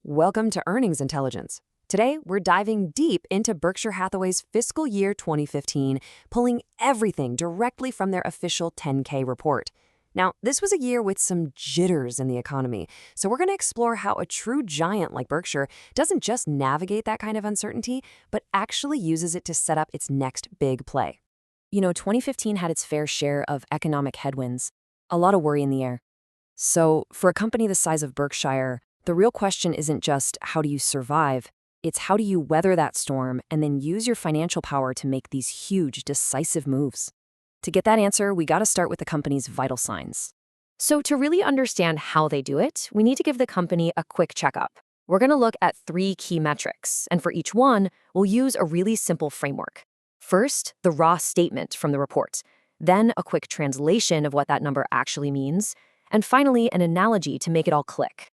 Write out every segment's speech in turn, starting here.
Welcome to Earnings Intelligence. Today, we're diving deep into Berkshire Hathaway's fiscal year 2015, pulling everything directly from their official 10K report. Now, this was a year with some jitters in the economy, so we're going to explore how a true giant like Berkshire doesn't just navigate that kind of uncertainty, but actually uses it to set up its next big play. 2015 had its fair share of economic headwinds, a lot of worry in the air. So, for a company the size of Berkshire, the real question isn't just how do you survive, it's how do you weather that storm and then use your financial power to make these huge, decisive moves. To get that answer, we got to start with the company's vital signs. So to really understand how they do it, we need to give the company a quick checkup. We're going to look at 3 key metrics, and for each one, we'll use a really simple framework. First, the raw statement from the report, then a quick translation of what that number actually means, and finally, an analogy to make it all click.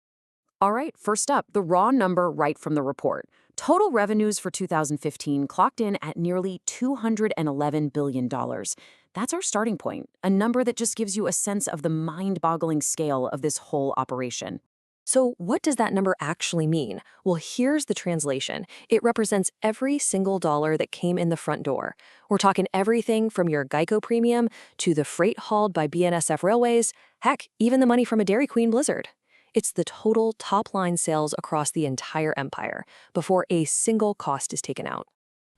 All right, first up, the raw number right from the report. Total revenues for 2015 clocked in at nearly $211 billion. That's our starting point, a number that just gives you a sense of the mind-boggling scale of this whole operation. So what does that number actually mean? Well, here's the translation. It represents every single dollar that came in the front door. We're talking everything from your Geico premium to the freight hauled by BNSF Railways, heck, even the money from a Dairy Queen Blizzard. It's the total top-line sales across the entire empire before a single cost is taken out.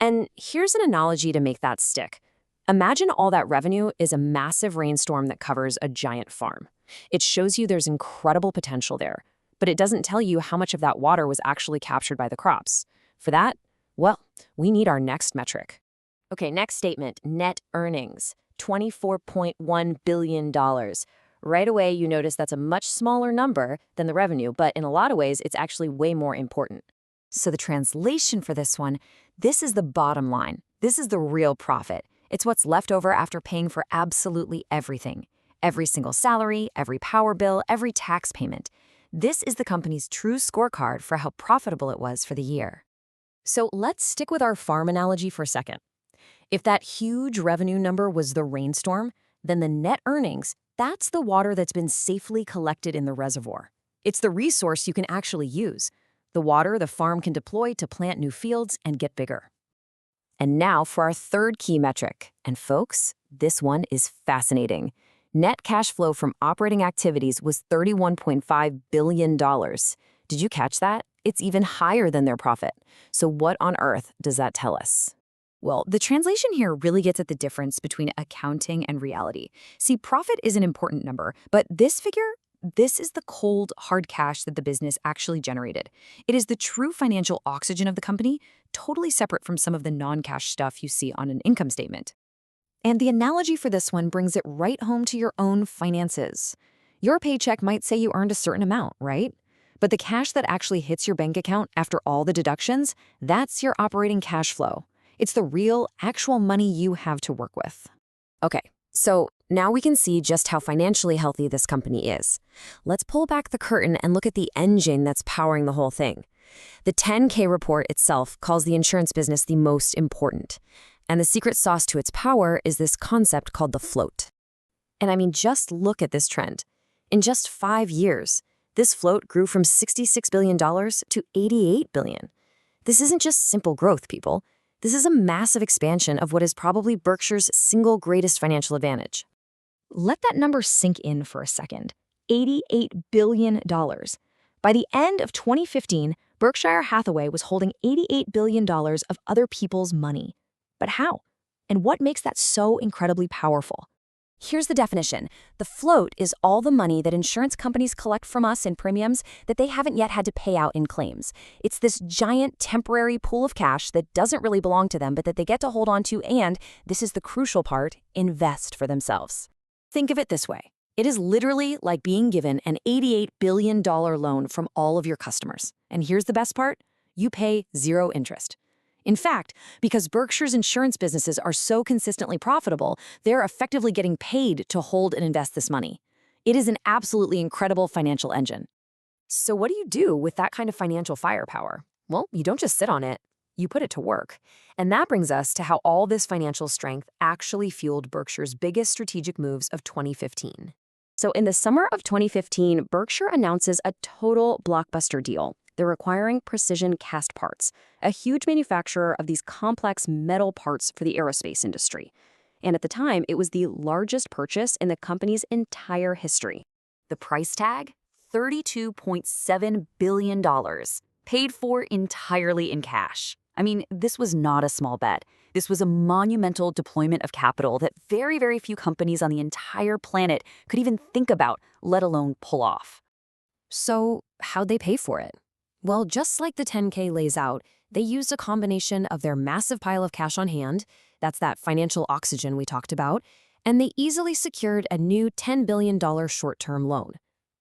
And here's an analogy to make that stick. Imagine all that revenue is a massive rainstorm that covers a giant farm. It shows you there's incredible potential there, but it doesn't tell you how much of that water was actually captured by the crops. For that, well, we need our next metric. Okay, next statement, net earnings, $24.1 billion. Right away, you notice that's a much smaller number than the revenue, but in a lot of ways, it's actually way more important. So the translation for this one, this is the bottom line. This is the real profit. It's what's left over after paying for absolutely everything. Every single salary, every power bill, every tax payment. This is the company's true scorecard for how profitable it was for the year. So let's stick with our farm analogy for a second. If that huge revenue number was the rainstorm, then the net earnings, that's the water that's been safely collected in the reservoir. It's the resource you can actually use, the water the farm can deploy to plant new fields and get bigger. And now for our third key metric. And folks, this one is fascinating. Net cash flow from operating activities was $31.5 billion. Did you catch that? It's even higher than their profit. So what on earth does that tell us? Well, the translation here really gets at the difference between accounting and reality. See, profit is an important number, but this figure, this is the cold, hard cash that the business actually generated. It is the true financial oxygen of the company, totally separate from some of the non-cash stuff you see on an income statement. And the analogy for this one brings it right home to your own finances. Your paycheck might say you earned a certain amount, right? But the cash that actually hits your bank account after all the deductions, that's your operating cash flow. It's the real, actual money you have to work with. Okay, so now we can see just how financially healthy this company is. Let's pull back the curtain and look at the engine that's powering the whole thing. The 10K report itself calls the insurance business the most important. And the secret sauce to its power is this concept called the float. And I mean, just look at this trend. In just 5 years, this float grew from $66 billion to $88 billion. This isn't just simple growth, people. This is a massive expansion of what is probably Berkshire's single greatest financial advantage. Let that number sink in for a second. $88 billion. By the end of 2015, Berkshire Hathaway was holding $88 billion of other people's money. But how? And what makes that so incredibly powerful? Here's the definition. The float is all the money that insurance companies collect from us in premiums that they haven't yet had to pay out in claims. It's this giant temporary pool of cash that doesn't really belong to them, but that they get to hold on to and, this is the crucial part, invest for themselves. Think of it this way. It is literally like being given an $88 billion loan from all of your customers. And here's the best part. You pay 0 interest. In fact, because Berkshire's insurance businesses are so consistently profitable, they're effectively getting paid to hold and invest this money. It is an absolutely incredible financial engine. So what do you do with that kind of financial firepower? Well, you don't just sit on it, you put it to work. And that brings us to how all this financial strength actually fueled Berkshire's biggest strategic moves of 2015. So in the summer of 2015, Berkshire announces a total blockbuster deal, They're acquiring Precision Cast Parts, a huge manufacturer of these complex metal parts for the aerospace industry. And at the time, it was the largest purchase in the company's entire history. The price tag? $32.7 billion, paid for entirely in cash. I mean, this was not a small bet. This was a monumental deployment of capital that very, very few companies on the entire planet could even think about, let alone pull off. So, how'd they pay for it? Well, just like the 10K lays out, they used a combination of their massive pile of cash on hand, that's that financial oxygen we talked about, and they easily secured a new $10 billion short-term loan.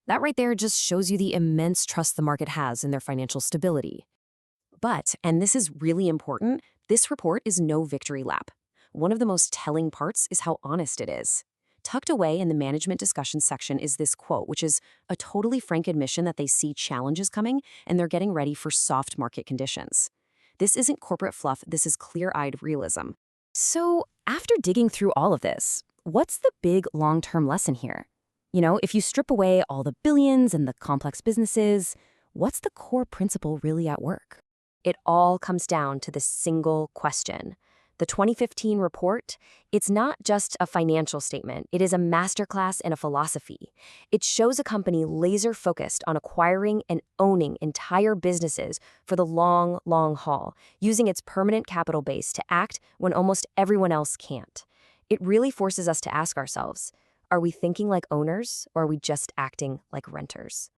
That right there just shows you the immense trust the market has in their financial stability. But, and this is really important, this report is no victory lap. One of the most telling parts is how honest it is. Tucked away in the management discussion section is this quote, which is a totally frank admission that they see challenges coming and they're getting ready for soft market conditions. This isn't corporate fluff, this is clear-eyed realism. So, after digging through all of this, what's the big long-term lesson here? You know, if you strip away all the billions and the complex businesses, what's the core principle really at work? It all comes down to this single question. The 2015 report, it's not just a financial statement. It is a masterclass in a philosophy. It shows a company laser-focused on acquiring and owning entire businesses for the long, long haul, using its permanent capital base to act when almost everyone else can't. It really forces us to ask ourselves, are we thinking like owners or are we just acting like renters?